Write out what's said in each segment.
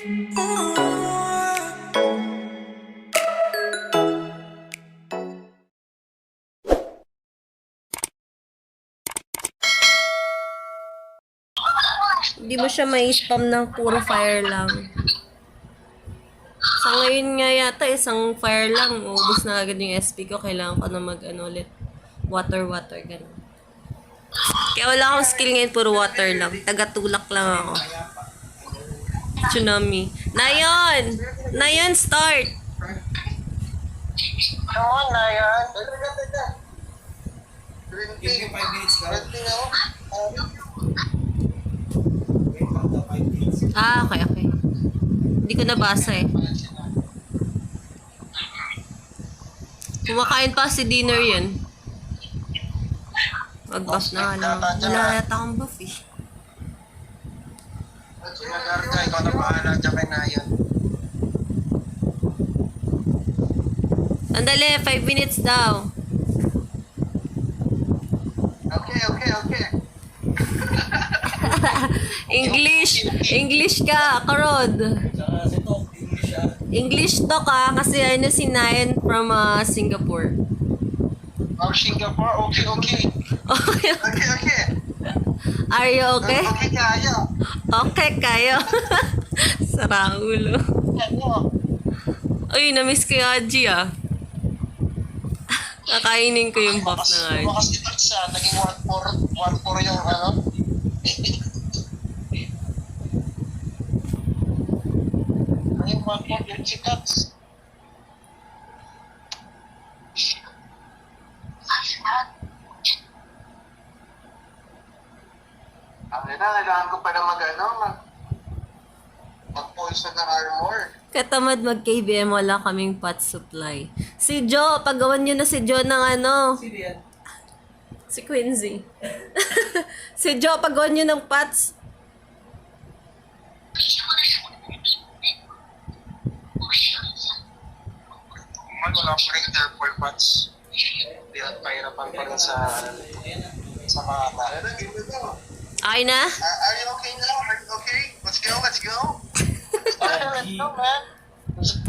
Hindi mo siya may spam ng puro fire lang. Sa ngayon nga yata, isang fire lang. Ubus na agad yung SP ko. Kailangan ko na mag-ano ulit. Water, ganun. Kaya wala akong skill ngayon. Puro water lang. Tagatulak lang ako. Tsunami. Nayon, start! Come on, Nayan. Give you 5 minutes lang. Okay. Hindi ko nabasa eh. Kumakain pa si dinner yun. Mag-buff na nga lang. Wala yata akong buff eh. Sinagarga, ikaw na bahala dyan kay Nayan. Sandali, 5 minutes daw. Okay. English ka, Karod. Saka si Tok, English ah. English to ka kasi ano si Nayan from Singapore. Oh, Singapore, okay. Okay. Okay. Are you okay? Okay kayo. Okay kayo. Sarang ulo. Ano? Uy, na-miss ko yung Aji ah. Kakainin ko yung buff na Aji. Lumakas ito siya, naging 1-4 yung ano. Naging 1-4 yung chikats. Kailangan ko pa na mag-poison ng armor. Katamad mag-KBM, wala kaming pot supply. Si Jo, paggawan nyo na si Jo ng ano. Sino yan? Si Quincy. Si Jo, paggawan nyo ng pots. Wala ko rin airport pots. Hindi at pahirapan pa rin sa mga Okay na? Are you okay now? Are you okay? Let's go. Let's go, man.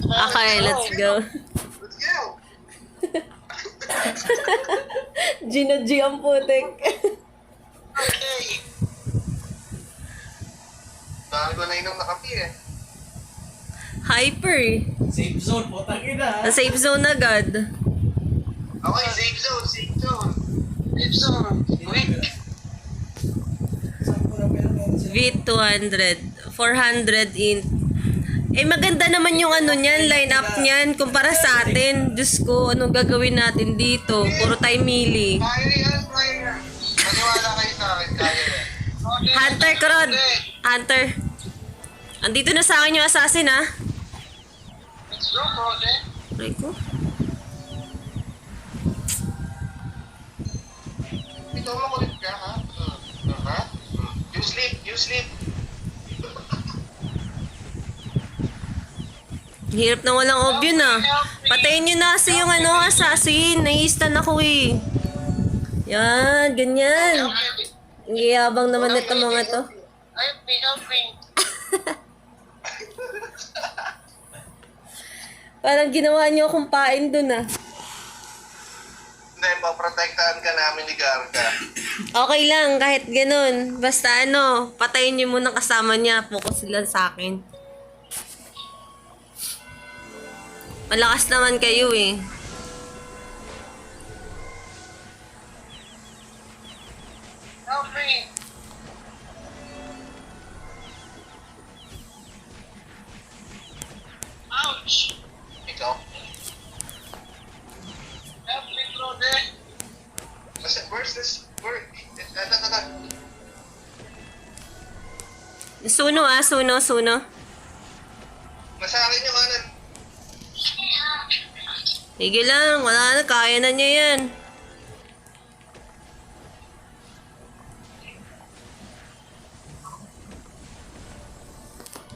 Okay, let's go. Let's go. Gina G ang putik. Okay. Dahil ko na inom na kape eh. Hyper eh. Safe zone, putang ina. Sa safe zone agad. Okay, safe zone. Safe zone. Quick. V200. 400 int. Eh maganda naman yung ano niyan, line up niyan kumpara sa atin. Diyos ko, anong gagawin natin dito? Puro tayo mili. Kaya yan. Maniwala kayo sa akin. Kaya yan. Hunter, Karod. Hunter. Andito na sa akin yung assassin ha. Let's go, bro. Aray ko. Ikaw makulit ka, ha? Ha? You sleep. Hirap na walang obyo na. Patayin nyo na kasi yung ano, assassin. Nai-stun ako eh. Yan, ganyan. Ang giyabang naman nito mga to. Help me. Parang ginawa nyo akong pain dun ah. Hindi, paprotektahan ka namin ni Garga. Okay lang, kahit ganun. Basta ano, patayin nyo muna kasama niya. Focus sila sa akin. Malakas naman kayo eh. Help me. Ouch. Ikaw? Help me, brother. Where's this? Suno ah, suno. Nasa akin yung kanan. Sige lang, wala na, kaya na niya yan.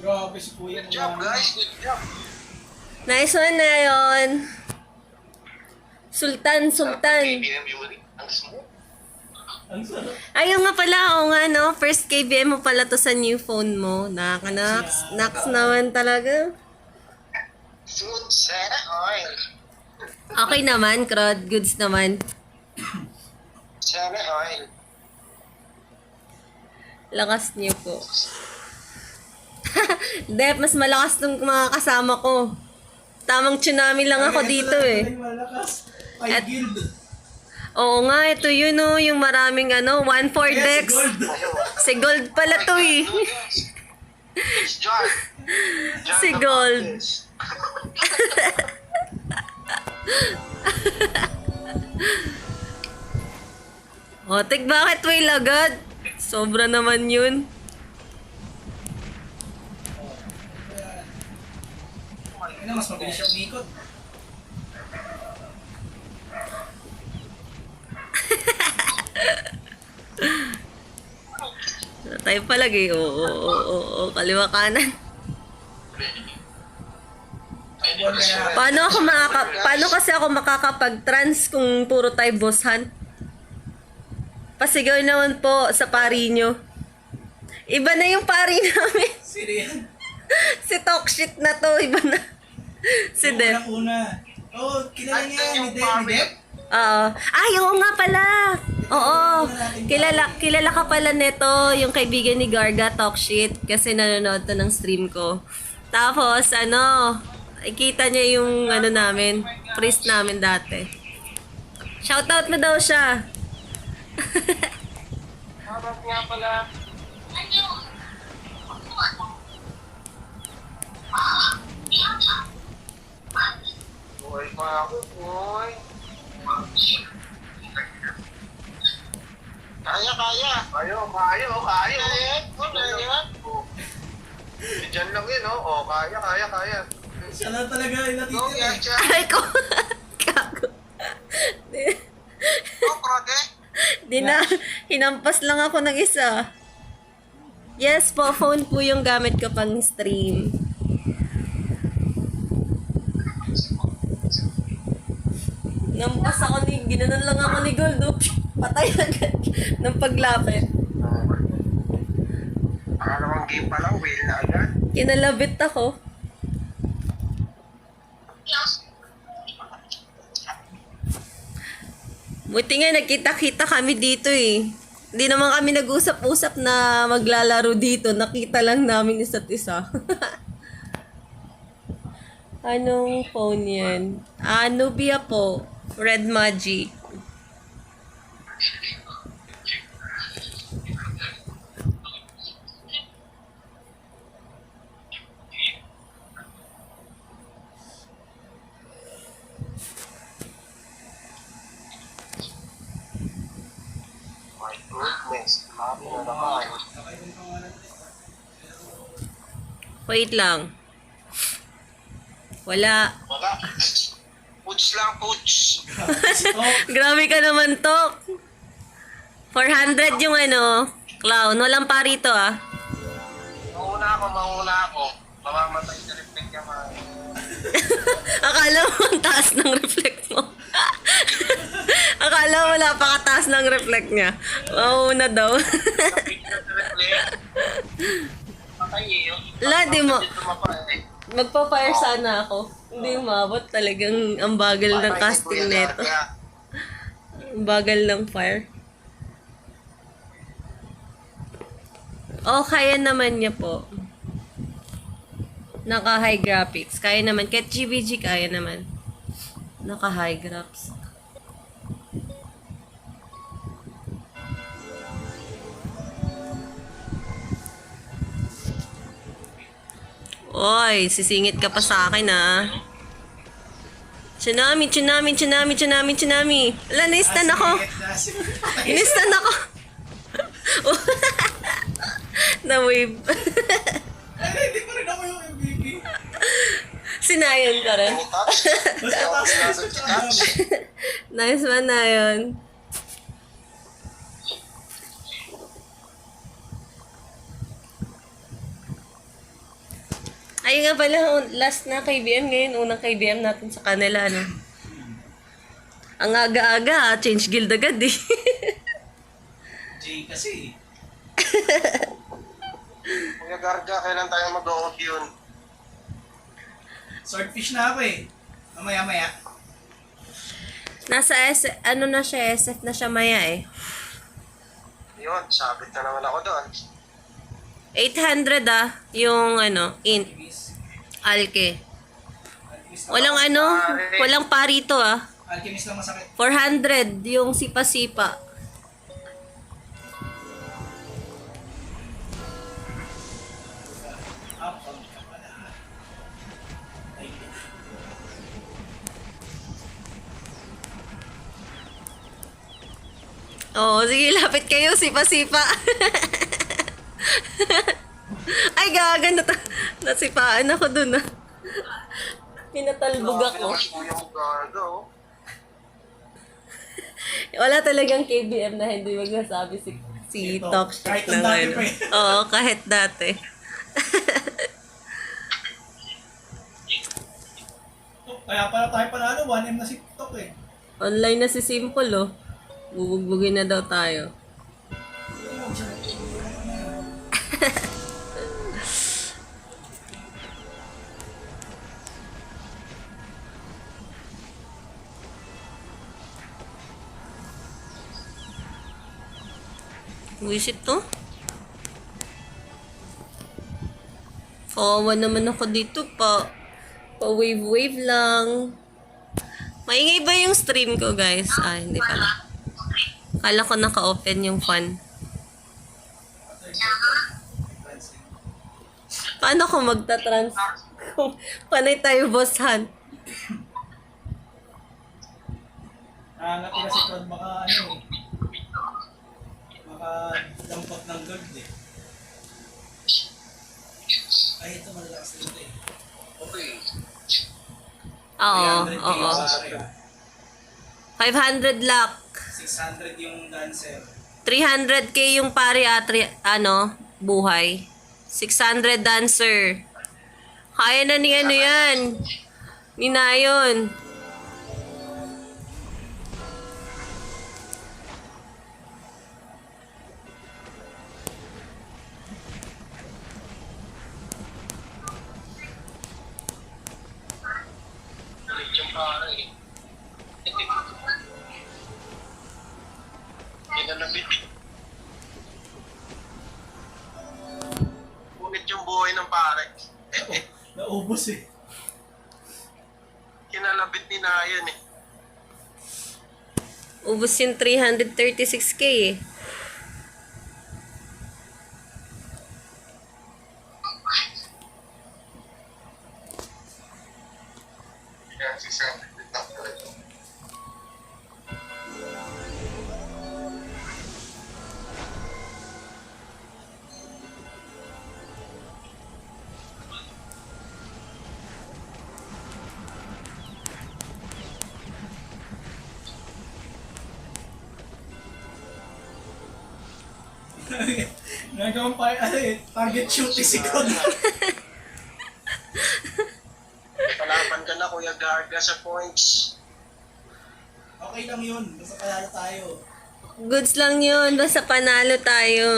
Grabe si Kuya. Good job, guys. Good job. Nice one na yun. Sultan. BBM Yuli. Ang smooth. Ang sarap. Ayun nga pala, oo nga no, first KBM mo pala to sa new phone mo. Nakaka-naks, naks naman talaga. Smooth sana oil. Okay naman, Crod, goods naman. Sana oil. Lakas niyo po. Dep, mas malakas nung mga kasama ko. Tamang tsunami lang ako dito eh. Ay, malakas. Ay, At- guild. Oo nga, ito yun oh, yung maraming 1-4 Yes, decks. gold. Si Gold pala to eh. It's John. John Si the Gold. Baptist. Otik, bakit way lagad? Sobra naman yun. Ano, mas mabilis siya umikot. Tayo palagi. Oo. Kaliwa kanan. Buwan kaya. Paano kasi ako makakapag-trans kung puro tayo boss hunt? Pasigaw naman po sa pari nyo. Iba na yung pari namin. Sino yan? Si talk shit na to, iba na. Si Yung Dep. unang-una. Oo, kilala niya Andun ni yung Dep. pari. Ni Dep? Oo. Ay, oo nga pala. Oo. Kilala ka pala nito, yung kaibigan ni Garga talk shit kasi nanonood to ng stream ko. Tapos, ikita niya yung namin, priest namin dati. Shoutout mo daw siya. Harap nga pala. Buhay pa ako, boy. Kaya. Kaya. Diyan lang yun, oh. Oh, kaya. Siya lang talaga yung Go, natitira. Yacha. Ay ko. Gago. Go, Krode. Hinampas lang ako ng isa. Yes po, phone po yung gamit ko pang stream. Nampas ako ginanon lang ako ni Gold. Oh. Patay agad ng paglapit. Pangalawang game pa lang, whale na agad. Kinalabit ako. Buti nga nagkita-kita kami dito eh. Hindi naman kami nag-usap-usap na maglalaro dito. Nakita lang namin isa't isa. Anong phone yan? Nubia po. Red Magic. My goodness. Happy na naman. Wait lang. Wala. Wala. Puts lang, puts. Grabe ka naman, Tok. 400 yung clown. Walang pa rito ah. Mauna ako. Mamamatay sa reflect niya, man. Akala mo ang taas ng reflect mo. Akala mo wala pa kataas ng reflect niya. Mauna daw. Picture sa reflect. Patay eh. La, di mo. Dito mapatay. Magpa-fire sana ako. Hindi umabot. Talagang ang bagal ng casting neto. Ang bagal ng fire. Oh, kaya naman niya po. Naka-high graphics. Kaya naman. Kahit GBG, kaya naman. Naka-high graphics. Oy, sisingit ka pa sa akin ah. Tsunami. Ala, na-stan ako. In-stan ako. Na-wave. Ay, hindi pa rin ako yung MVP. Sinayon ka rin. Basta taas na sa dami. Nice man na yun. Ayun nga pala, last na KBM ngayon, unang KBM natin sa kanila, Ang aga-aga, change guild agad eh. Jay kasi. Kuya Garga, kailan tayo mag-off yun? Swordfish na ako eh. Mamaya-maya. Nasa ano na siya, SF na siya maya eh. Yun, sabit na naman ako doon. 800 yung ano, int, Alchemist. alke. Alchemist lang. Walang ano, walang parito Alchemist lang masakit. 400 yung sipa-sipa. Up, ka pala. Ay, Oo, sige, lapit kayo, sipa-sipa. Ay, gaga, nasipaan ako dun Pinatalbog ako. Kuya mo Garga, oh. Wala talagang KBM na hindi magsasabi si Ito, Talk Shit kahit na nung dati ngayon. pa eh. Oo, kahit dati. Oh, kaya pala tayo panalo, 1M na si TikTok eh. Online na si Simple, oh. Bubugbugin na daw tayo. Wisit to? Kawawa naman ako dito pa wave lang. Maingay ba yung stream ko, guys? Ah, hindi pala. Kala ko naka-open yung fan. Paano ko magta-trans? Kung panay tayo, boss Han. Natira si Todd baka ano eh. Baka lampak ng gold eh. Ay, ito malalakas dito eh. Okay. Oo, 300K oo. yung pare. 500 lakh. 600 yung dancer. 300k yung pare buhay. 600 dancer. Kaya na ni ano yan. Ni Nayon. Galit yung pare, eh. Kinalabit. Ngunit yung buhay ng pare. Naubos eh. Kinalabit ni Nayon, eh. Ubus yung 336k eh. Kaya si Sam, bitak talaga. Nagawang pa target shooting si God. Palaban ka na, Kuya Garga, sa points. Okay lang yun, basta panalo tayo. Goods lang yun. Basta panalo tayo.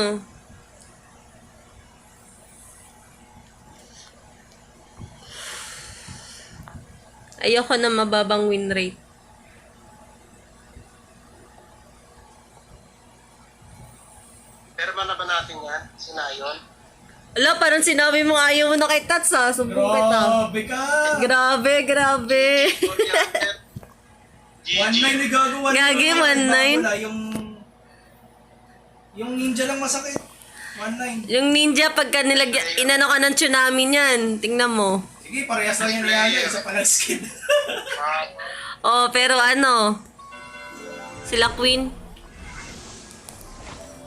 Ayoko na mababang win rate. Pero ba na ba natin yan? Si Nayon? Ala, parang sinabi mo ayaw mo na kay Tats Sumbong kita. Grabe ka! Grabe. GG. 1-9 na gagawa. Gagi, 1-9. Yung ninja lang masakit. 1-9. Yung ninja, pagka inano ka ng tsunami niyan, tingnan mo. Sige, parehas lang yung Rihanna. Isa pa lang skin. Oh, pero ano, sila Queen.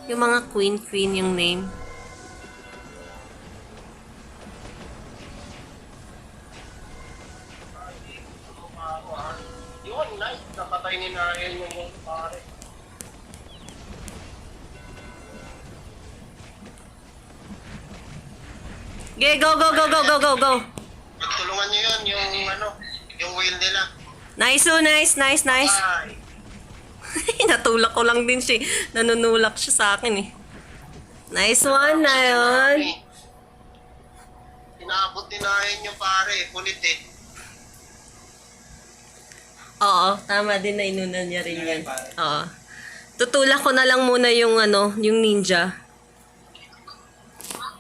Yung mga Queen yung name. Yun, nice. Napatay ni Nayon yung pare. Okay, go. Tulungan niyo yun, yung whale nila. Nice. Ay. Natulak ko lang din siya. Nanunulak siya sa akin eh. Nice one na yun. Inaabot din nahin yung pare, kulit eh. Oo, tama din na inunan niya rin yan. Oo. Tutulak ko na lang muna yung yung ninja.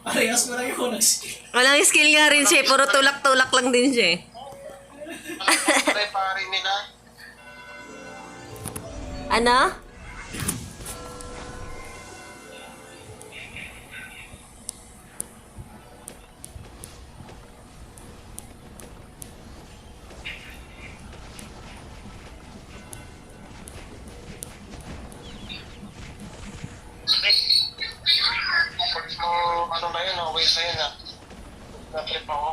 Parehas mo lang yung nag-skill. Walang skill nga rin siya, puro tulak-tulak lang din siya eh. Pare nila. Ano? Pag mo, ano na yun, wait na yun ah. Natrip ako.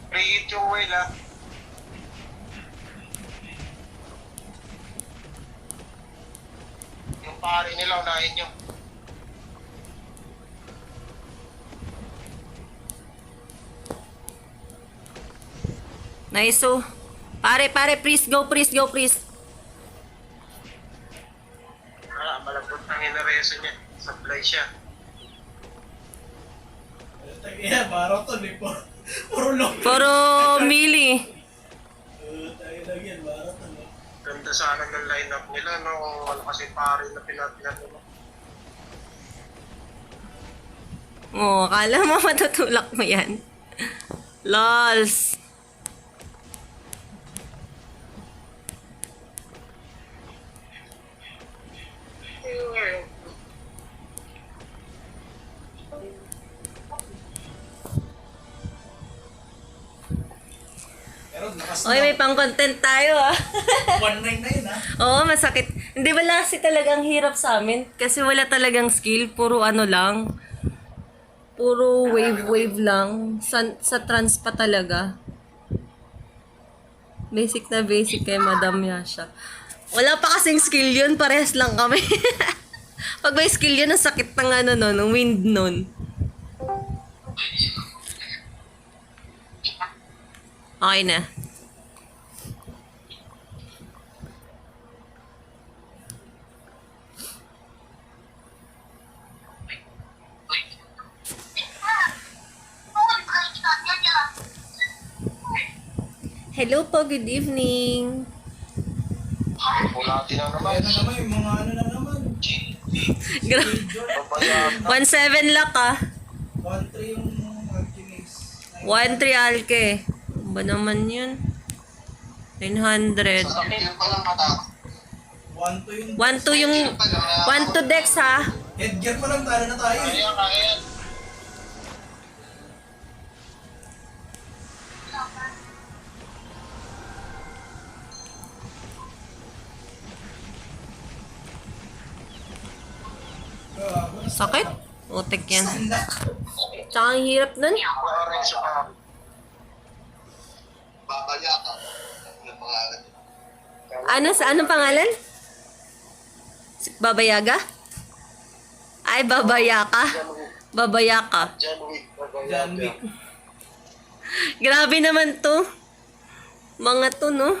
Pre-hit yung whale ah. Yung pare nila, unahin nyo. Nice oh. Pare, please go, please go, please. Malambot ang inareso niya. Supply siya. Tagiya, marathon eh. Puro long. Puro melee. Tagiya lang yan, marathon eh. Ganda sana ng lineup nila, no? Wala kasi pare na pinatilan nila. Oh, akala mo matutulak mo yan. Lols. Pero lakas Oy, may pang-content tayo ah. 1-9 na yun ha. Oo, masakit. Hindi wala kasi talagang hirap sa amin. Kasi wala talagang skill. Puro ano lang. Puro wave lang. Sa trans pa talaga. Basic na basic kay Madam Yasha. Wala pa kasing skill yun. Parehas lang kami. Pag may skill yun, ang sakit ng ng wind nun. Okay na. Hello po, good evening. Wala din na naman. Kaya na naman yung mga ano na naman. Gra- Babayaan. 1-7 lock ah. 1-3 yung Martinez. 1-3 alke. Ano ba naman yun? 900. Sakit pa lang mata. 1-2 yung... 1-2 yung... 1-2 dex ha. Headgear pa lang, talo na tayo. Kaya yan. Sakit? Utek yan. Stand-up. Tsaka ang hirap nun. Orange siya pa. Babaya ka. Yung pangalan. Anong pangalan? Babayaga? Ay, babayaka. Babayaka. John Wick. John Wick. Grabe naman to. Mga to, no?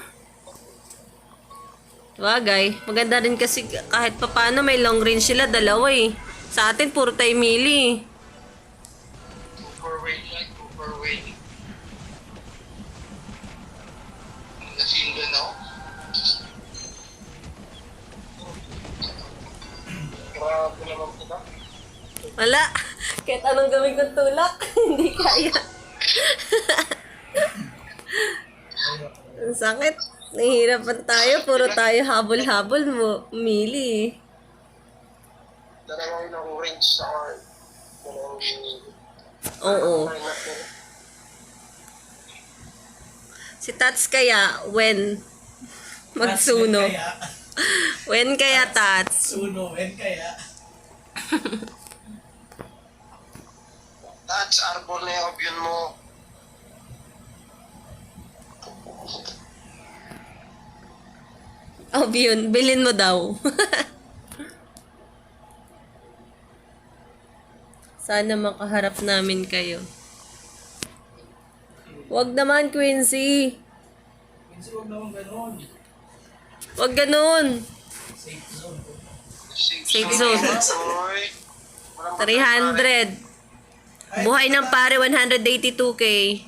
Bagay. Maganda rin kasi kahit papano may long range sila, dalawa eh. Sa atin, puro tayo melee. Overweight like overweight. Nasindan ako. Grabe naman ito. Wala. Kahit anong gawin kong tulak, hindi kaya. Ang sakit. Nahihirapan tayo. Puro tayo habol-habol mo. Melee. Dalawang ng orange sa card. Dalawang Oo. lineup nila. Si Tats kaya, when magsuno. Kaya, When kaya Tats? suno, when kaya. Touch arbor na yung yun mo. Oh, yun. Bilhin mo daw. Sana makaharap namin kayo. Wag naman, Quincy. Minsan huwag naman ganun. Wag ganun. Safe zone. Safe zone. Boy. Walang 300. Buhay ng pare, 182k.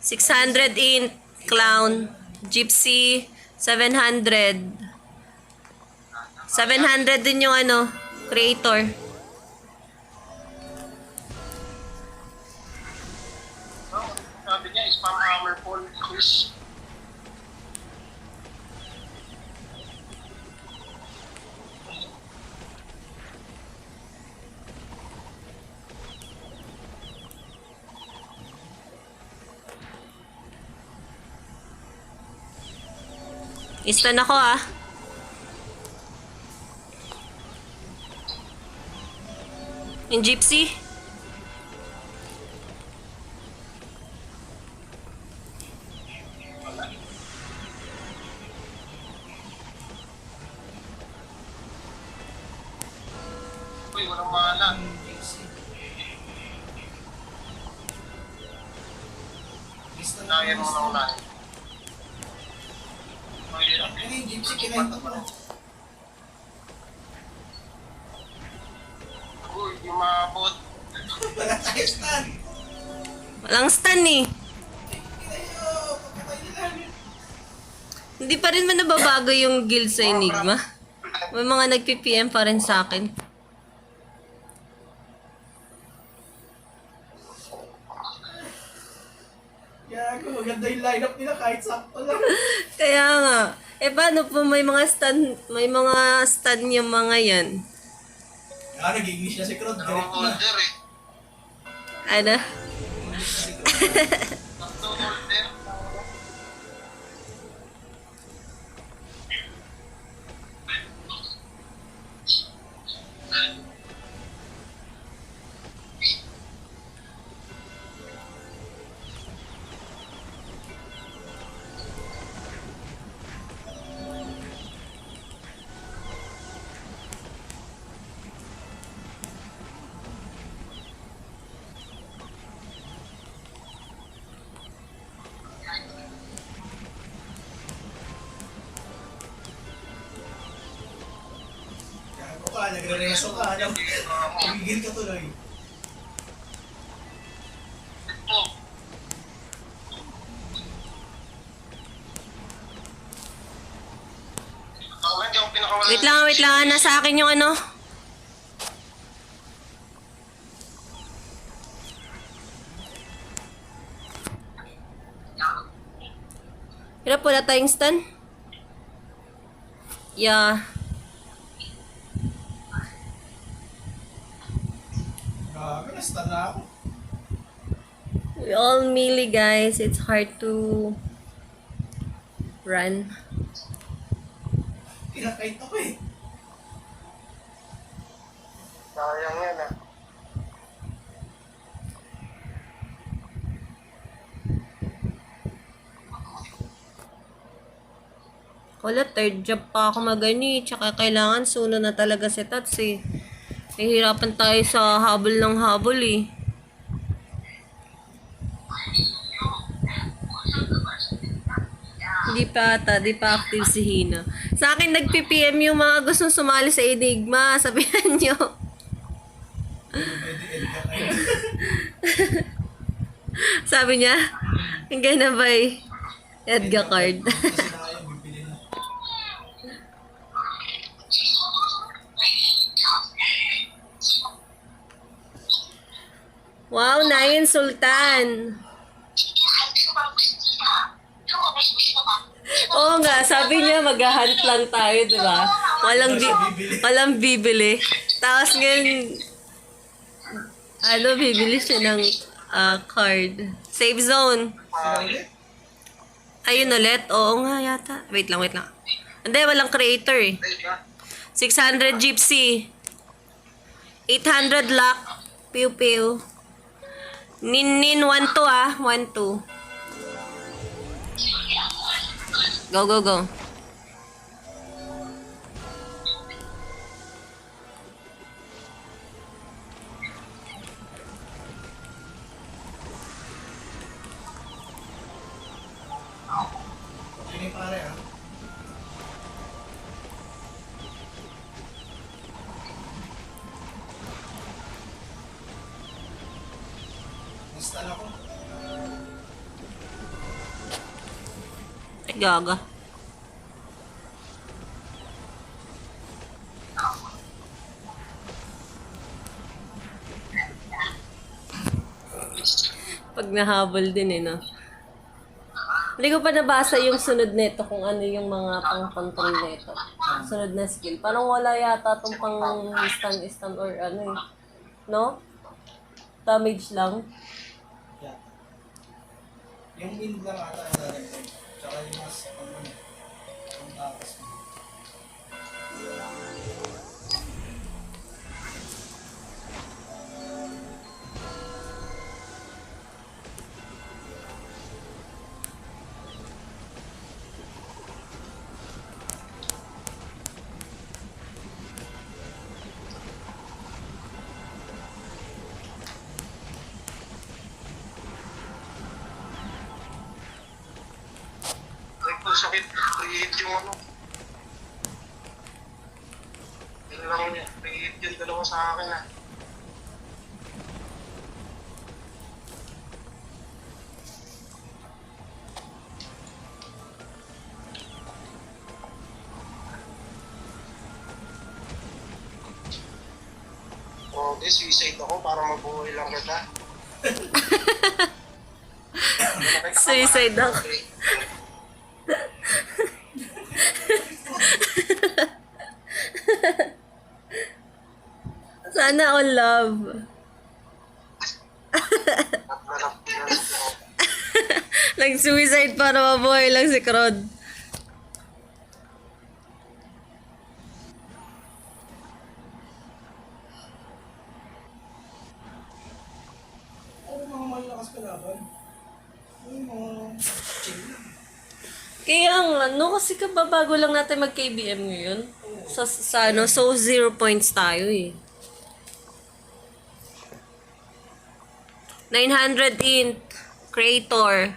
600 int, clown. Gypsy, 700. 700 din yung ano, creator. Sabi niya, spam hammer Paul Chris. Istan ako ah. Yung gypsy. Uy, walang mana. Kaya mo na unahin. Ano yung gypsy kinain mo? Uy, di maabot. Wala tayo stand. Walang stun eh. Kinayo, papatay nila. Hindi pa rin man nababago yung guild sa Enigma. May mga nag-PPM pa rin sa akin. Gago, maganda yung lineup nila kahit sakto lang. Kaya nga. Eh paano po may mga stun yung mga yan? Ah, nag-English na si Crod. Direct na. Order eh. Ano? Takto order. Gago ka, nagre-reso ka. Ano? Pumigil ka tuloy. Ito. Ako man, di ako pinakawala. Wait lang. Nasa akin yung ano. Hirap wala tayong stun. Yeah. Gago, na-stun na ako. We all melee guys. It's hard to run. Kinakait ako eh. Sayang yan ah. Wala, third job pa ako magani. Tsaka kailangan suno na talaga si Tats eh. Nahihirapan tayo sa habol ng habol eh. Di pa active si Hina. Sa akin nag-PPM yung mga gustong sumali sa Enigma. Sabihan nyo. Sabi niya, hanggang na ba Edgar card. Kasi na kayo, bibili na. Wow, Nain Sultan. Oo nga, sabi niya mag-hunt lang tayo, di ba? Walang bibili. Tapos ngayon, bibili siya ng card. Save zone. Ayun ulit. Oo nga yata. Wait lang. Hindi, walang creator eh. 600 gypsy. 800 lock. Pew. Nin 1-2 ah. 1-2. Go. Yun yung pare ah. Stun ako. Ay, gaga. Pag nahabol din eh, no? Hindi ko pa nabasa yung sunod neto kung ano yung mga pang-control neto. Sunod na skill. Parang wala yata itong pang-stun or ano eh. No? Damage lang. Yeah. Yung wind lang ata ang lalagay. Tsaka yung mas ang takas mo. Ay, kung sakit, pre-hit yung ano. Yun lang niya, pre-hit yung dalawa sa akin ah. Oh, this suicide ako para mabuhay lang kita. Suicide ako. Sana all love. Nag-suicide para mabuhay lang si Crod. Ano yung mga malakas kalaban? Ano yung mga chill lang? Kaya nga, no, kasi kababago lang natin mag-KBM ngayon. Sa ano, so 0 points tayo eh. 900 int, creator,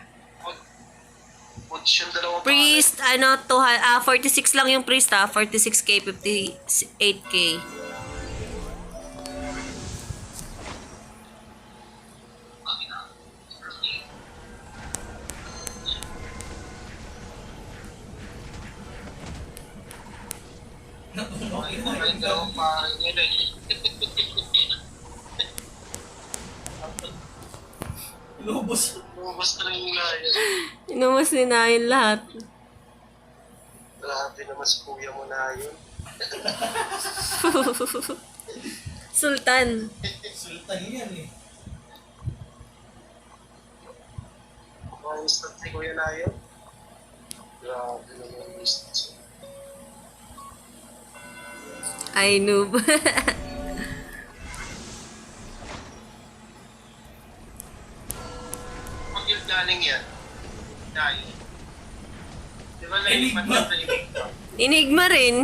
Puts yung dalawa pa. priest, ano, 46 lang yung priest 46k, 58k. Natumbaki na Ay, yung dalawang pa yun eh. lubos. Lumabas na yung layan. Inumas ni Nain lahat. Grabe naman si kuya mo na yun. Sultan. Sultan yan eh. Mga instant si kuya na yun. Grabe naman yung instant. Ay, noob. Pag yung galing yan, dahil. Di ba Enigma. naipat na sa Enigma? Enigma rin.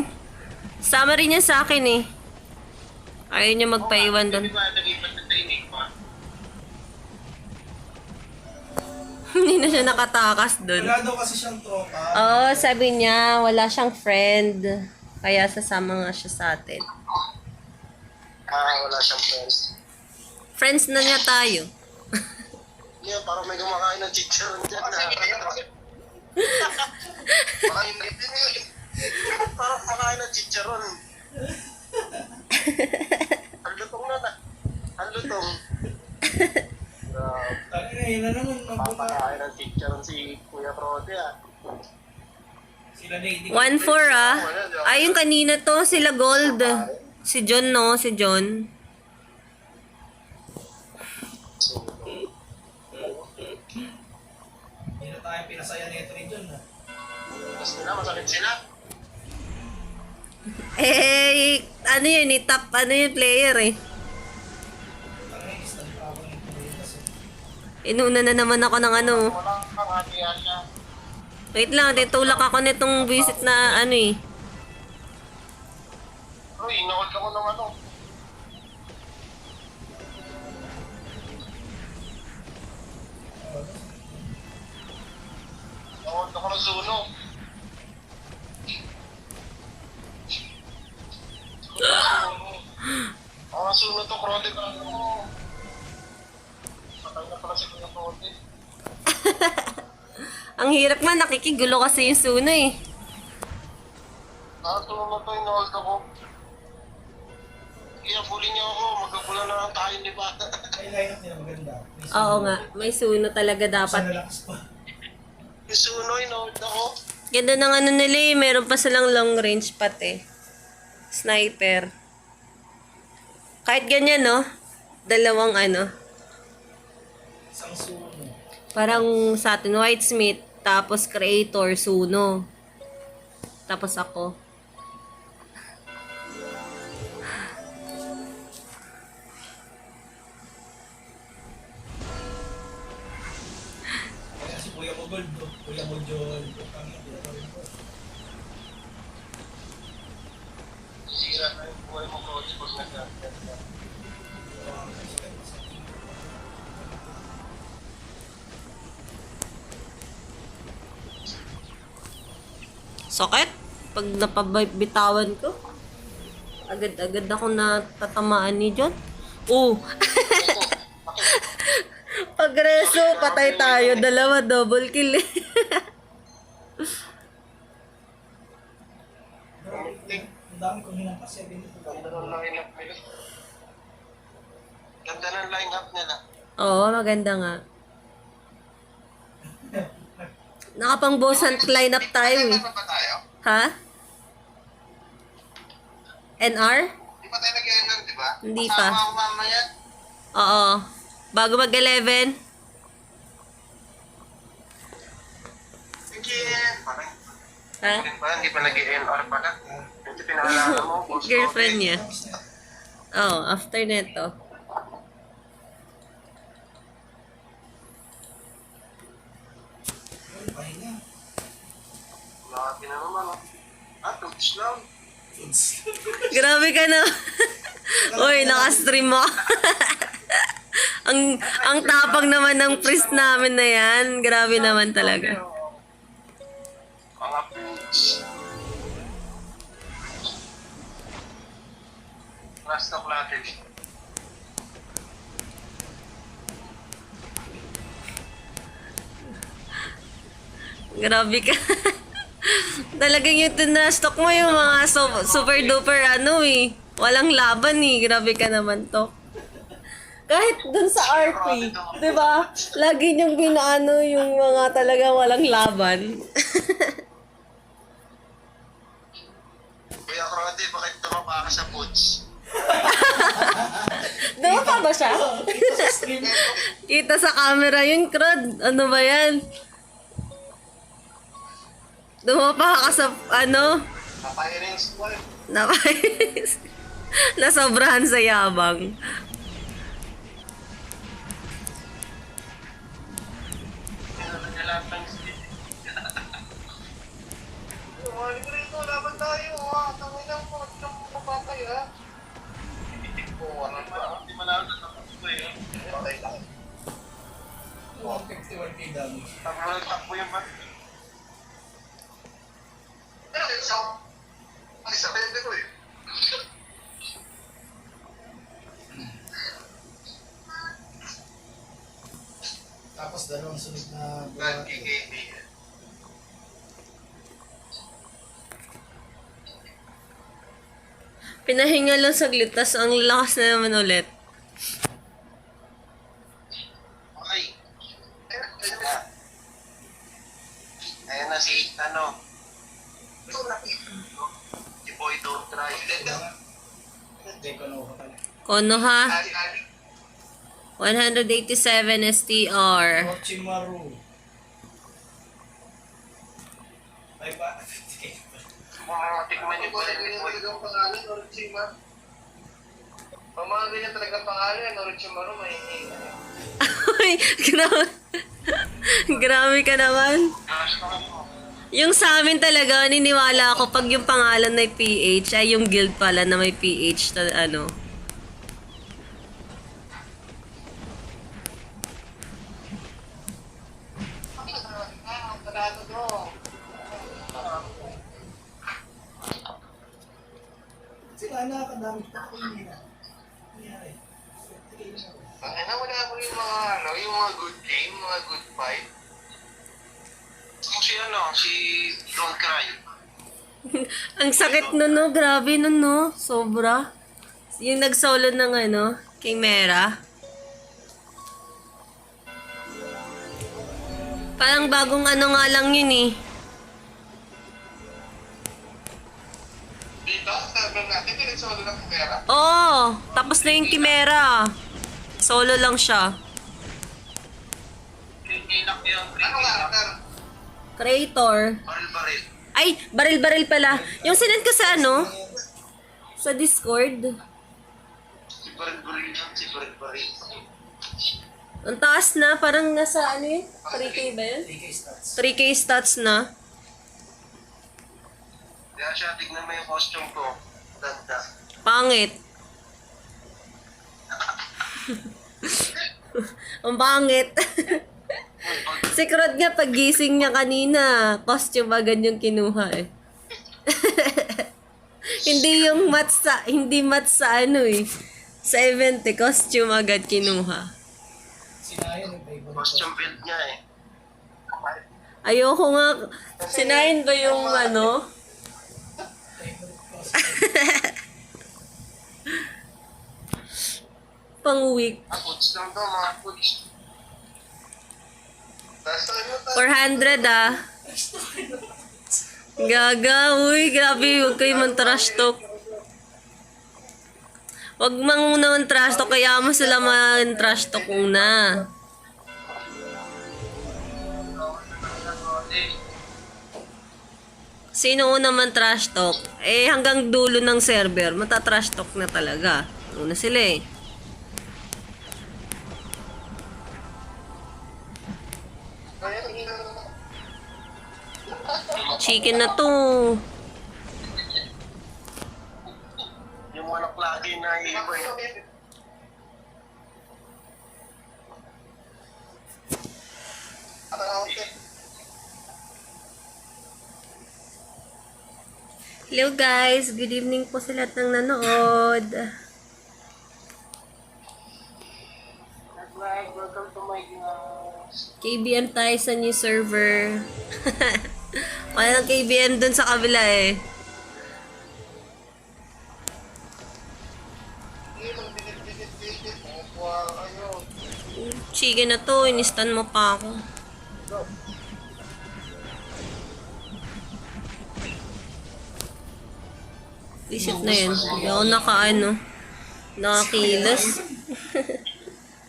Sama rin niya sa akin eh. Ayaw niya magpaiwan doon. Di ba nag-ipat na sa Enigma? Hindi na siya nakatakas doon. Wala daw kasi siyang tropa. Oo, sabi niya, wala siyang friend. Kaya sasama nga siya sa atin. Wala siyang friends. Friends na niya tayo. Yeah, parang may kumakain ng chicharon dyan na. Baka hindi din yun. Parang kumakain ng chicharon. Ang lutong na. Ang lutong. Tangina, yun na naman. Papakain ng chicharon si Kuya Prode ah. Sila lady. 1-4 ah. Ay, yung kanina to, sila Gold. Si John, no? Si John. So, Hindi na tayo pinasaya nito ni John. tapos nila, masakit sila. Eh, ano yun eh, top, ano yung player eh. Tangina, instant pa ako ng Pilipinas eh. Inuna na naman ako ng ano. Walang kangatihan niya. Wait lang, titulak ako nitong visit na ano eh. Uy, inood ako ng ano. Inood ako ng suno. Ang suno to, Prode ka ano. Patay na pala si Kuya Cody. Ang hirap nga, nakikigulo kasi yung Suno eh. Ito naman to, inold ako. Kaya huli niya ako, magkabula na lang tayo, di ba? Ay, line up nila maganda. May Oo nga, may Suno talaga Sa dapat. nalakas pa. Yung Suno, inold ako. Ganda ng ano nila eh, meron pa silang long range pati. Sniper. Kahit ganyan no, dalawang ano, Isang suno. parang sa atin, Whitesmith, tapos Creator, Suno. Tapos ako. Kaya si Kuya mo Gold, Kuya mo Jol. Sira na yung buhay mo, Cody, pag nag-gagawin ka. Sakit? Pag napabitawan ko, agad-agad ako natatamaan ni John. Oh! Pag reso, patay tayo. Dalawa, double kill eh. Ang dami kong hinampas 70 Ganda ng line-up nila. Ganda ng line-up nila. Oo, maganda nga. Nakapang bosan lineup tayo eh. Ano ba tayo? Ha? NR? Di pa tayo nag-enter, di ba? Hindi pa. Kasama ako mamaya. Oo. Bago mag-11. Sige. Parang, Ha? Hindi pa nag-NR pala. Hindi pinaalala mo, boss. Girlfriend niya. Oo, after neto. pahinga. Grabe na naman, oh. Tugs lang. Grabe ka na. Uy, naka-stream mo. ang tapang naman ng priest namin na yan. Grabe naman talaga. Mga tugs. Last talk natin. Grabe ka. Talagang yung tinastock mo yung mga super duper ano eh. Walang laban eh. Grabe ka naman to. Kahit dun sa RP, di ba? Lagi niyong binaano yung mga talaga walang laban. Kuya Crody, bakit tumapa ka sa boots? Dumapa ba siya? Ito sa stream. Kita sa camera yun, Crod. Ano ba yan? Dumapa ka sa, ano? Napiring squad. Nasobrahan sa yabang. Nalalatang speed. Umali ko rito, laban tayo. Tangin lang mo, hindi lang mapapatay ha. Ano ba? Hindi manalo na tapos ko eh. Patay lang. 151k damage. Takbo yung bat. Pero isa pwede ko eh. Tapos dalawang sunod na Brad buwan. KKB. Pinahinga lang saglit, tas ang lakas na naman ulit. Okay. Ayan na. Ayan na si, ano. Si Boy Don't Try. Hindi ko nakuha pala. Konoha, Ali. 187 STR. Orochimaru. Ay ba? Kung matikman yung pala ni Boy. Talagang pangalan, Orochima. Pag mga ganyan talagang pangalan, Orochimaru, mahihinga. Uy, grabe. Grabe ka naman. Yung sa amin talaga, niniwala ako pag yung pangalan ay PH, ay yung guild pala na may PH na ano. Sila nakakadamit pa ako yun. Nangyari. Wala ko yung mga ano, yung mga good game, mga good fight. Kung si si Don't Cry. Ang sakit nun, no? Grabe nun, no? Sobra. Yung nag-solo ng Chimera. Parang bagong nga lang yun eh. Dito, server natin, pinag-solo ng Chimera. Oo, tapos na yung Chimera. Solo lang siya. Inak yung ano character? Creator. Baril-baril. Ay, baril-baril pala. Yung sinend ko sa sa Discord. Si Baril-baril yan, si Baril-baril. Ang taas na, parang nasa 3K ba yun? 3K stats. 3K stats na. Kaya siya, tignan mo yung costume ko. Ganda. Pangit. Ang pangit. Si Krod nga, paggising niya kanina, costume agad yung kinuha eh. Hindi mat sa sa event eh, costume agad kinuha. Sinayan yung favorite Costume build niya eh. Ayoko nga, sinayin ba yung pang week? Foods lang to, mga foods. Tapos ano tayo? 400 ah. Gaga, uy, grabe, huwag kayo man-trash talk. Huwag mang muna man-trash talk, kaya mo sila man-trash talk muna. Sino una man-trash talk? Eh, hanggang dulo ng server, mata-trash talk na talaga. Una sila eh. Chicken na to. Yung manok lagi na iba eh. Hello guys, good evening po sa lahat ng nanood. Welcome to my KBM tayo sa new server. Kaya ng KBM dun sa kabila eh. Chicken na to, inistan mo pa ako. Visit na yun. Hindi ako nakakilos.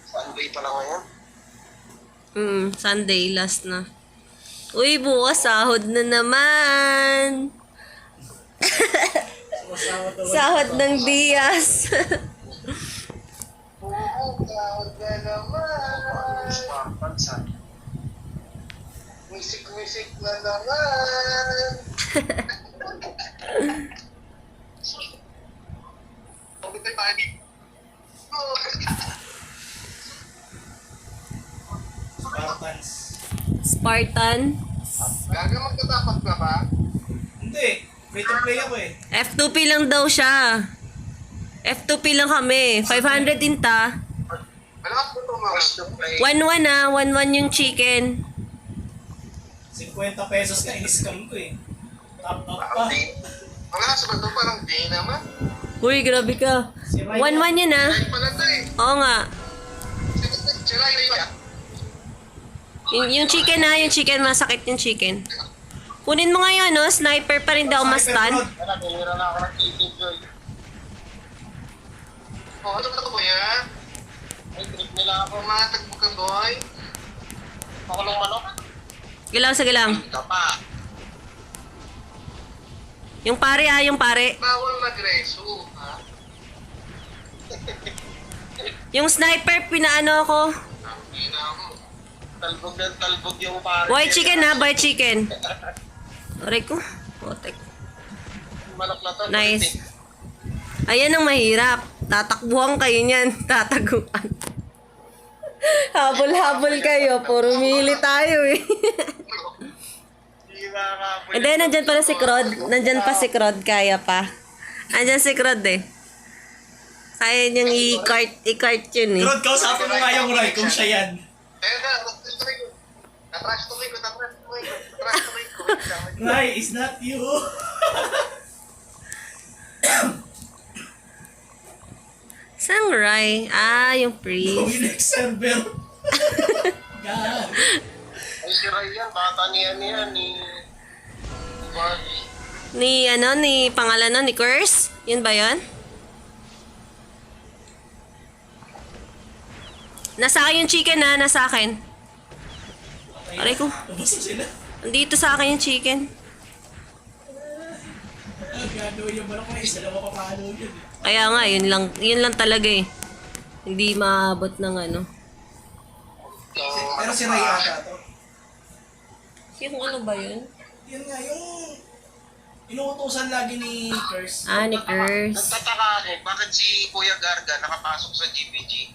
Sunday pa lang ngayon. Sunday, last na. Uy, bukas sahod na naman. Sahod ng Diaz. Tawag na naman. Music na naman. Pagkita tayo dito. Spartans. Spartan. Gaga magtatapat na ba? Hindi. Free to play ako eh. F2P lang daw siya. F2P lang kami. 500 inta. Malakas po ito mga. 1-1 ah. 1-1 yung chicken. 50 pesos na in-scam ko eh. Top up pa. Mga nasa ba ito parang day naman? Uy, grabe ka. 1-1 yan ah. Ay pala ito eh. Oo nga. Sira yun. Yung chicken na, yung chicken, masakit yung chicken. Kunin mo nga yun, no? Sniper pa rin daw mas-stun. Wala, tinira na ako ng chicken joy. Oh, ano ba ito kuya? Ay, trip nila ako. Matag mo ka, boy. Makulong manok? Gilang sa gilang. Ito pa. Yung pare ah, yung pare. Bawal magreso, ha? Yung sniper, pinaano ako. Hindi na ako. Talbog na talbog yung pare. White chicken ha, white chicken. Aray ko. Potek. Manok na to. Nice. Ayan ang mahirap. Tatakbuhan kayo niyan. Tataguan. Habol-habol kayo. Puro mili tayo eh. Hindi makakapul. And then, nandyan pala si Krod. Nandyan pa si Krod. Kaya pa. Nandyan si Krod eh. Kaya niyang i-cart yun eh. Rod, kausapin mo nga yung Roy kung siya yan. Kaya na, na-try ko. Na-trash to ko. Rai, is not you. Sangray. Ah, yung priest. Going next server. God. Ay, si Ryan, bata niya ni Barbie. Ni pangalan nun, ni Curse? Yun ba yun? Nasa akin yung chicken ha, nasa akin. Aray ko. Nabasa sila. Nandito sa akin yung chicken. Gagawin yung balak ko is, dalawa pa paano yun. Kaya nga, yun lang talaga eh. Hindi maabot ng ano. Pero si Rai ata to. Yung ano ba yun? Yun nga, yung inuutosan lagi ni Curse. Ah, ni Curse. Nagtataka bakit si Kuya Garga nakapasok sa GPG?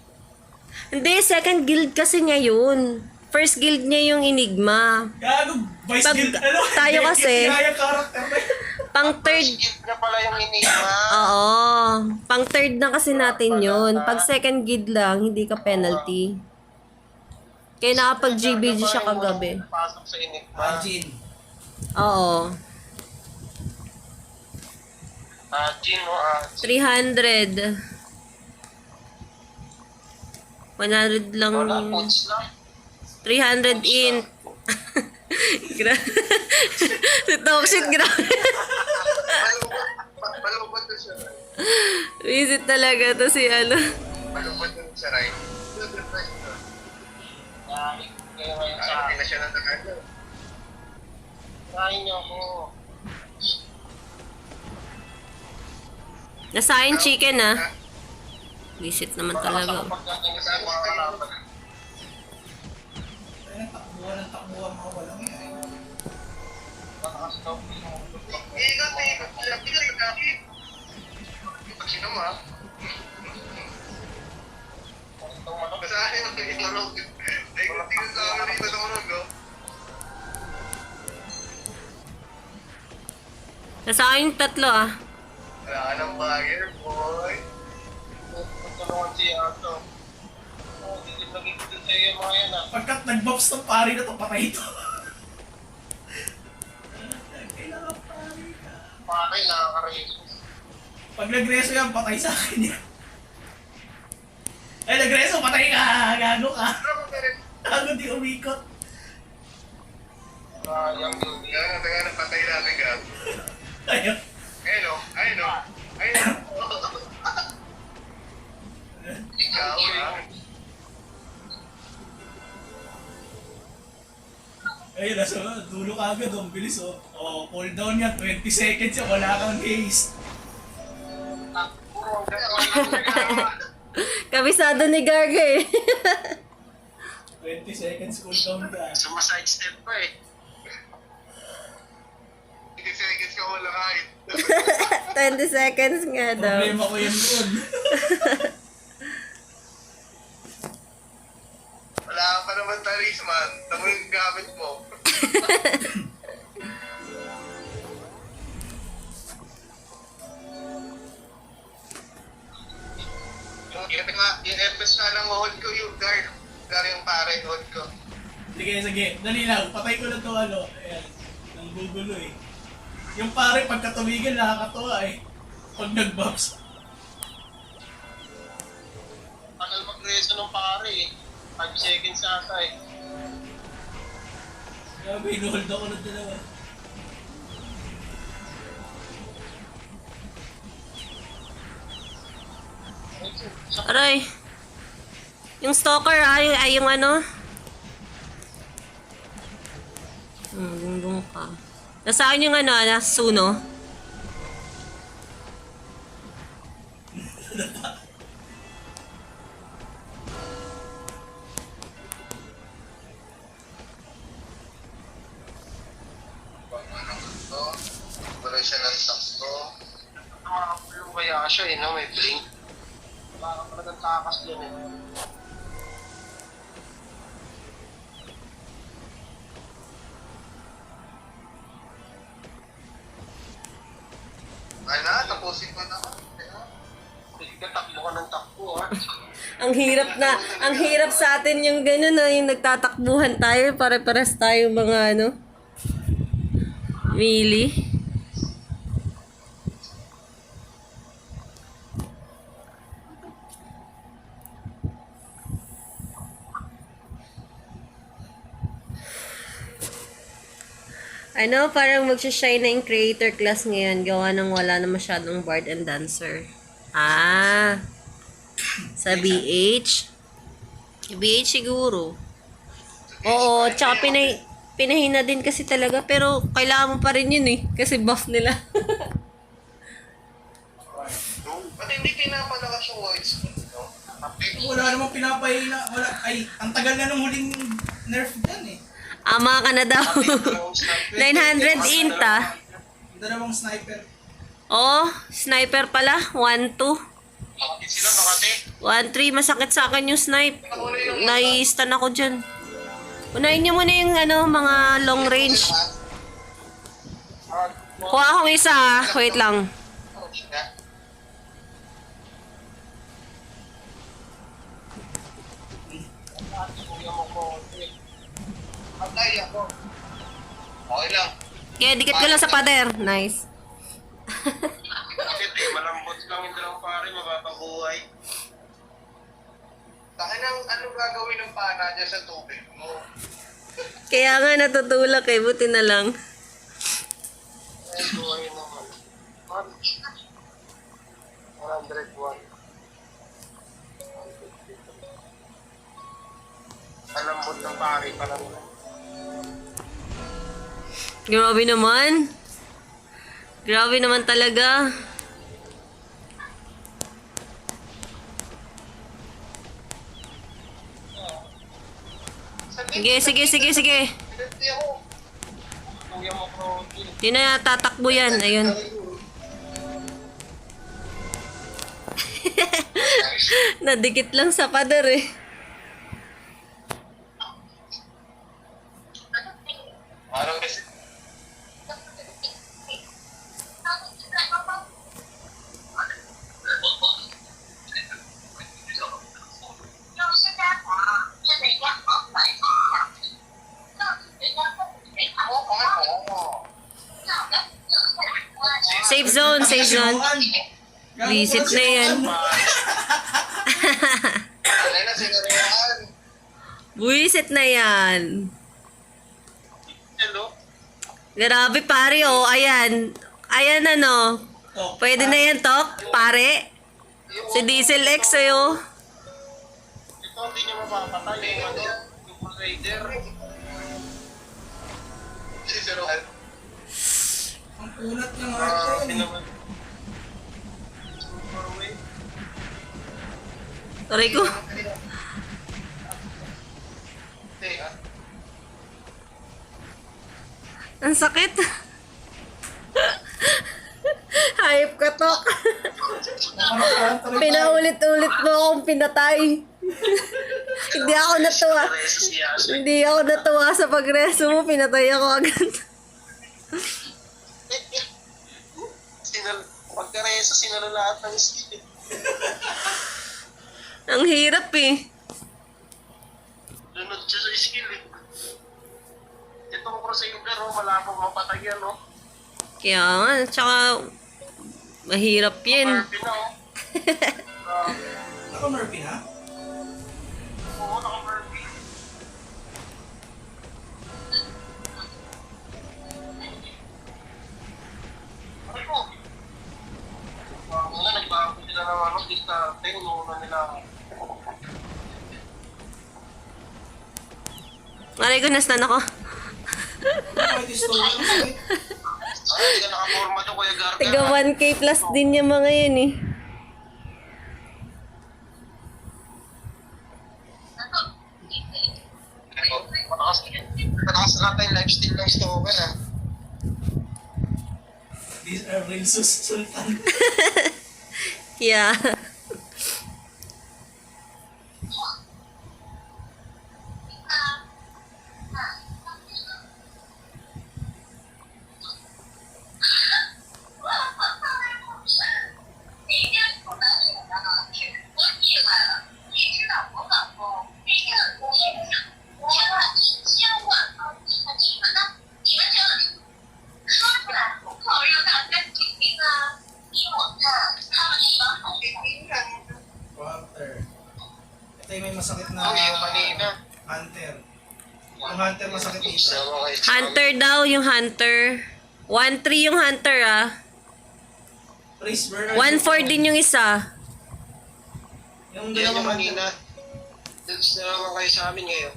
Hindi, second guild kasi ngayon. First guild niya yung Enigma. Gago, Vice Pag Guild. Ano? tayo kasi, Kaya character na yun. pang third, Skip na pala yung Enigma. oo, pang third na kasi natin yun. Pag second guild lang, hindi ka penalty. Kaya nakapag GBG siya kagabi. Pasok sa Enigma. Jin. Oo. Jin, 300. 100 lang. wala, puts lang. 300 int. Si Toxic, grabe. Malupad na siya. Visit talaga to si ano. Malupad na siya, Ray. Kaya ngayon sa akin na siya nandang. Kain niyo ako. Nasa akin chicken ah. Visit naman talaga. Pagdating sa mga kalaban. Kaya takbuhan mga walang yan. Nakastop yung ikot. Pag sino mo, ha? Basta akin ang iturog. Ikot sa akin dito sa urog, oh. Nasa akin tatlo ah. Wala ka ng bagay, boy. Tutulungan si Ato. Hindi nagiging sa'yo yung mga yan, ha? Pagkat nag-buffs ng pari na to, patay ito. Kailangan pari ka. Pakay, nakaka-resus. Pag nagreso yan, patay sa akin yan. Ay, nagreso, patay ka! Gago ka! Gago di umikot. Sayang yun. Yan, taga patay natin, Gab. Ayun. Ayun, oh. Ayun, oh. Ayun, oh. Ikaw, ha? Ayun, nasa dulo ka agad, ang bilis oh. Oh, cooldown yan, 20 seconds yan, wala kang haste. Kabisado ni Garga eh. 20 seconds cooldown ka. Sumaside step pa, eh. Hindi seconds ka wala kahit. 20 seconds nga daw. Problema ko yan doon. Wala ka pa naman talisman. Tamo yung gamit mo. yung FS nga lang hold ko yung guard. Guard yung pare hold ko. Sige, sige. Dali lang. Patay ko na to ano. Ayan. Nang gugulo eh. Yung pare, pagka tumigil, nakakatawa eh. Pag nag-buffs. Tagal mag-reso ng pare eh. 5 seconds ata eh. Grabe, inuhold ako ng dalawa. Aray. Yung stalker ay yung ano. Gunggong ka. Nasa akin yung ano, Suno. Wala siya ng takto. Nakakapulong kaya siya eh, no? May blink. Wala ka talagang takas dyan eh. Ay na, tapusin ko na. Hindi ka takbo ka ng takbo, ha? ang hirap sa atin yung gano'n na yung nagtatakbuhan tayo, pare-pares tayo mga ano, mili. Ano, parang magsha-shine na yung creator class ngayon, gawa ng wala na masyadong bard and dancer. Ah, sa BH? BH siguro. Oo, tsaka pinahina din kasi talaga, pero kailangan mo pa rin yun eh, kasi buff nila. Ba't hindi pinapalakas yung white screen, no? Wala namang pinapahina. Wala. Ay, ang tagal na ng huling nerf dyan eh. Ama ka na daw. 900 inta. Dalawang sniper. Oh, sniper pala. 1-2. Makati sila, Makati. 1-3, masakit sa akin yung snipe. Nai-stun ako dyan. Unahin nyo muna yung ano, mga long range. Kuha akong isa ah. Wait lang. Patay ako. Okay lang. Kaya dikit ko lang sa pader. Nice. Bakit eh, malambot lang yung dalawang pare, mapapabuhay. Takin ang anong gagawin ng pana niya sa tubig mo? Kaya nga natutulak eh. Buti na lang. Ay, buhay naman. 101. Malambot ng pare, parang Grabe naman. Grabe naman talaga. Sige. Pinagdi ako. kuya mo protein. Di na tatakbo yan. Ayun. Nadikit lang sa pader eh. Parang kasi Safe zone. Visit na yan. Alay na sinarehan. Visit na yan. Hello? Grabe pare oh. Ayan. Ayan ano. Pwede na yan tok, pare. Si Diesel X eh oh. Ito hindi niya mapapatay yung ano, yung Raider. Sinarehan. Ang kunat ng heart yun. Sinaman. Super wave. Aray ko. Teka. Ang sakit. Hayop ka tok. Pinaulit-ulit mo akong pinatay. Hindi ako natuwa. Hindi ako natuwa sa pagreso mo. Pinatay ako agad. Pagkareso, sinalo lahat ng skill. Ang hirap eh. Lunod siya sa skill eh. Itong Crusader, oh, malapang mapatay yan, oh. Kaya nga, tsaka mahirap yan. Murphy na, oh. Naka-Murphy na? Oo, naka-Murphy. Ano po? Wala, nagbago sila ng ano, lista 10, una nila. Aray ko, nastan ako. Pwede stolen. Ay, hindi ka nakaporma to, Kuya Garga. Tiga 1K plus din yung mga yun eh. Matakas na tayo lifestyle ng stover, ah. These are real Sultan. Yeah. Tay, may masakit na Oh, yung kanina. hunter. Yung hunter masakit dito. Sama kayo sa Hunter daw, yung hunter. 1-3 yung hunter ah. Praise burner. 1-4 din yung isa. Yung Yan yung dalawang kanina. That's naman kayo sa amin ngayon.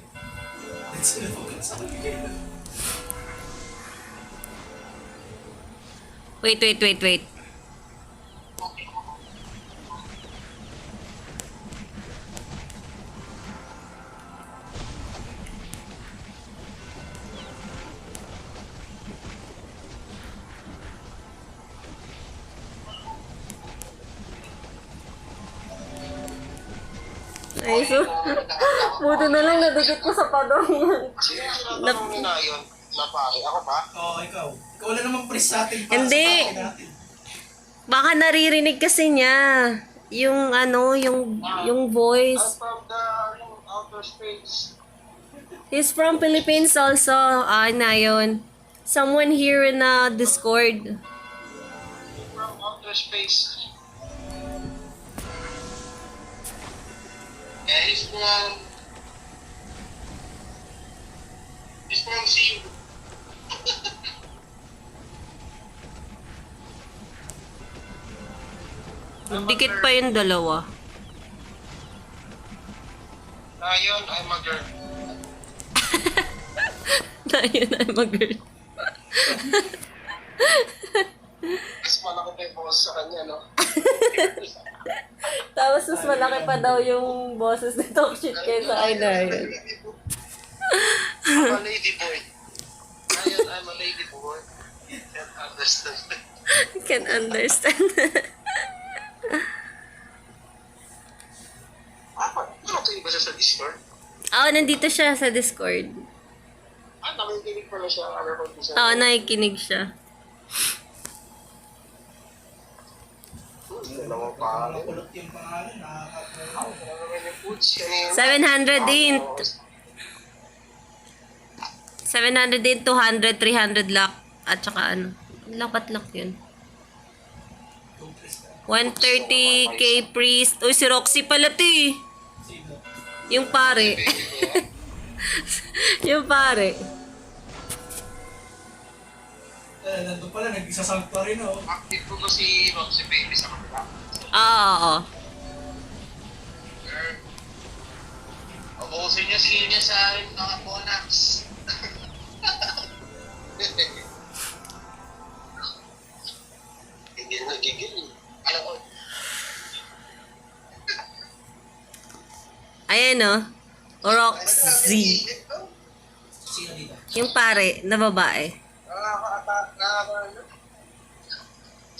Sila po sa akin. Wait. Ay, so, buti na lang nadikit ko sa padong. Sino yung sinatanong ni na yun? Na pare? Ako ba? Oo, ikaw. Ikaw wala namang praise sa atin. Hindi. Sa pare natin. Baka naririnig kasi niya. Yung ano, yung voice. I'm from the outer space. He's from Philippines also. Na yun. Someone here in Discord. From outer space. He's from Sea. Dikit pa yung dalawa. Ayun, I'm a girl. Na yun ay mag-girl. Mas malaki pa yung boss sa kanya, no? Tapos mas malaki pa daw yung boses ni Talk Shit kaysa kay Dayan. I'm a lady boy. Ayun, I'm a lady boy. Can't understand. Can understand. Ano kayo ba siya sa Discord? Nandito siya sa Discord. Nakikinig pala siya. Ano ko siya? Nakikinig siya. Dalawang pare. Makulot yung pangalan. Nakakatawa. Ano naman yung foods kanina? 700 din. 700 din, 200, 300 lock. At saka ano. Lapat-lock yun. 130k priest. Uy, si Roxy pala to eh. Sino? Yung pare. Yung pare. Nandun pala, nag-isasangpa rin oh. Active ko ba si Roxy Baby sa kanila? Oo. Girl. Ubusin niyo niya sa akin mga bonax. Hindi na nagigil. Alam ko. Ayan o. Roxy. Sino dito? Yung pare na babae.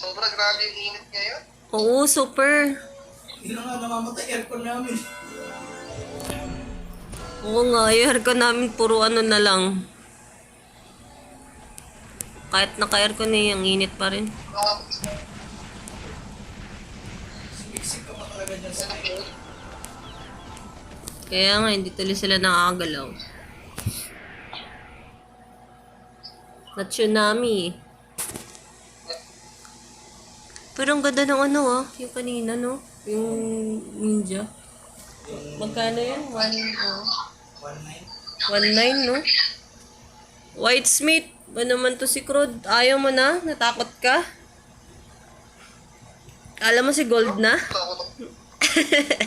Sobrang grabe yung init ngayon. Oo, super. Hindi na nga namamatay aircon namin. Oo nga, yung aircon namin puro ano na lang. Kahit naka-aircon eh, ang init pa rin. Siksik ka pa talaga dyan sa akin. Kaya nga, hindi tuloy sila nakakagalaw. Na tsunami eh. Pero ang ganda ng ano yung kanina no? Yung ninja. Magkano yun? 1.9 no? Whitesmith, ba naman to si Crod? Ayaw mo na? Natakot ka? Alam mo si Gold na?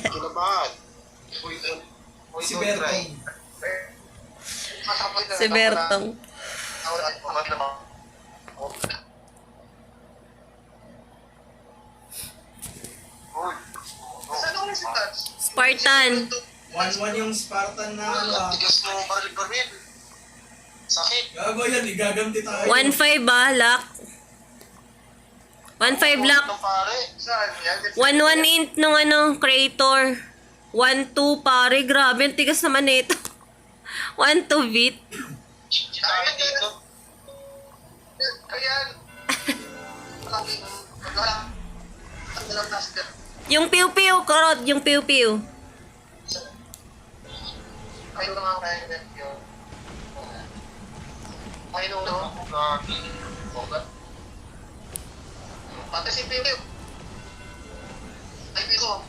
Kinabahan. Si Bertong. Si Bertong. Saan ako si Tats? Spartan. 1-1 yung Spartan na ano ah. Tigas mo baril-baril. Sakit. Gago yan, igaganti tayo. 1.5 lock. 1.5 lock. Ng pare. Saan yan? 1.1 int nung creator. 1.2 pare, grabe. Ang tigas naman nito. 1.2 bit. Tayo dito. Kaya, malaking, ang dalang master. Yung piw-piw, Karot. Yung piw-piw. Kayo lang ang kaya net yun. Kayo nung no? Gagi. Bogat. Pati si Piyo. Ay, Piyo.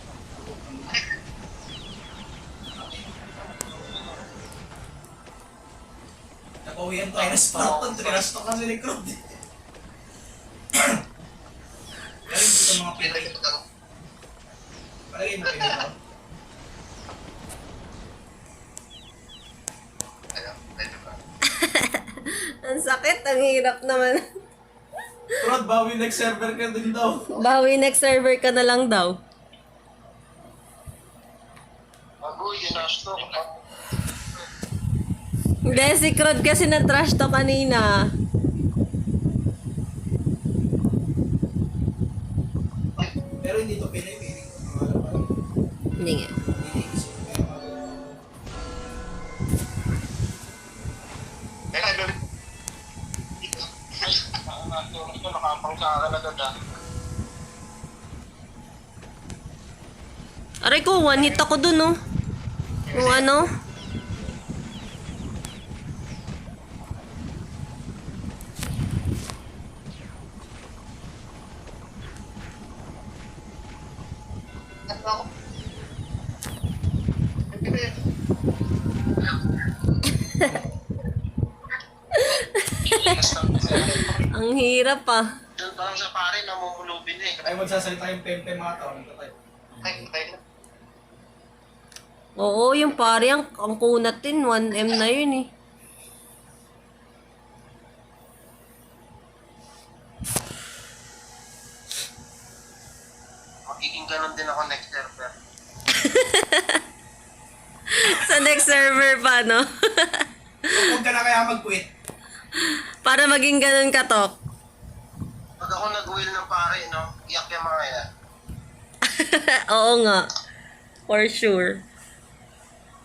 Pauwihan tayo na Spartan. Trash to kasi ni Crod. Galing dito mga Pinoy. Palagay mo Pinoy to. Ayun, medyo ba? Ang sakit, ang hirap naman. Crod, bawi next server ka din daw. Bawi next server ka na lang daw. Agoy, ginastok. Hindi, si Crod kasi na-trash to kanina. Pero hindi to Pinoy. Pinoy. Hindi nga. Teka, galit. Ito, nakapang sa akin agad ah. Aray ko, one hit ako dun, oh. Yung ano? Ang hirap ah. Doon pa lang sa pare, namumulubin eh. Ay, magsasalita yung pempe mga tao. Ay, Oo, yung pare, ang kunat din. 1M na yun eh. magiging ganun din ako next server. Sa next server pa, no? Huwag ka na kaya mag-quit. Para maging ganun katok. Pag ako nag-wheel ng pare, no? Iyak yung mga yan. Oo nga. For sure.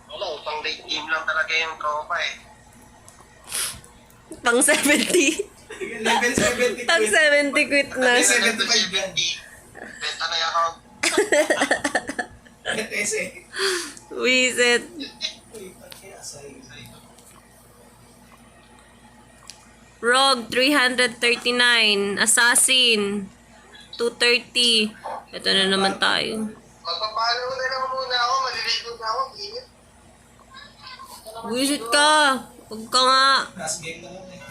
Wala, pang late game lang talaga yung tropa eh. Pang 70. Level 70 Pang quit. 70 quit na. Ay, 75 yan. Benta na yung account. ETS eh. Wiset. Rogue, 339. Assassin, 230. Ito na naman tayo. Magpapalo na lang muna ako, maliligo na ako, init. Wisit ka. Huwag ka nga. Last game na lang eh.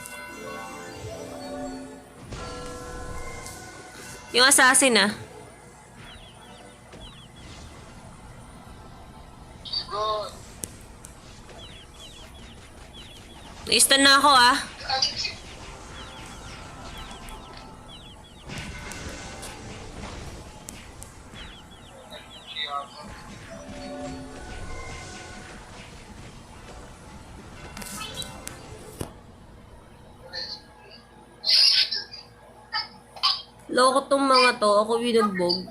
Yung assassin ah. Good. Na-stun na ako ah. Loko tong mga to. Ako binugbog.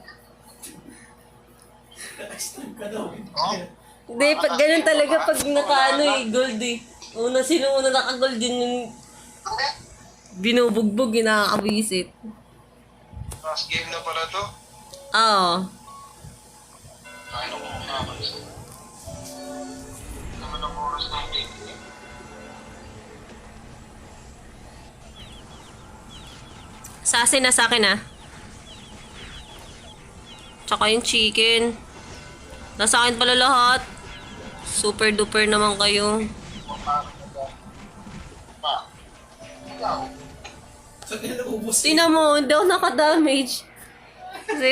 Extreme ka daw. Hindi, pag ganun talaga pag nakaano eh, gold eh. Sino una naka-gold yun yung binubugbog, yung nakakabisit. Last game na pala to. Oo. Ano ko naman. Naman ang oras ng game. Assassin na sa akin ah. Tsaka yung chicken. Nasa akin pala lahat. Super duper naman kayo. So, tinubos. Tingnan mo, hindi ako naka-damage. Kasi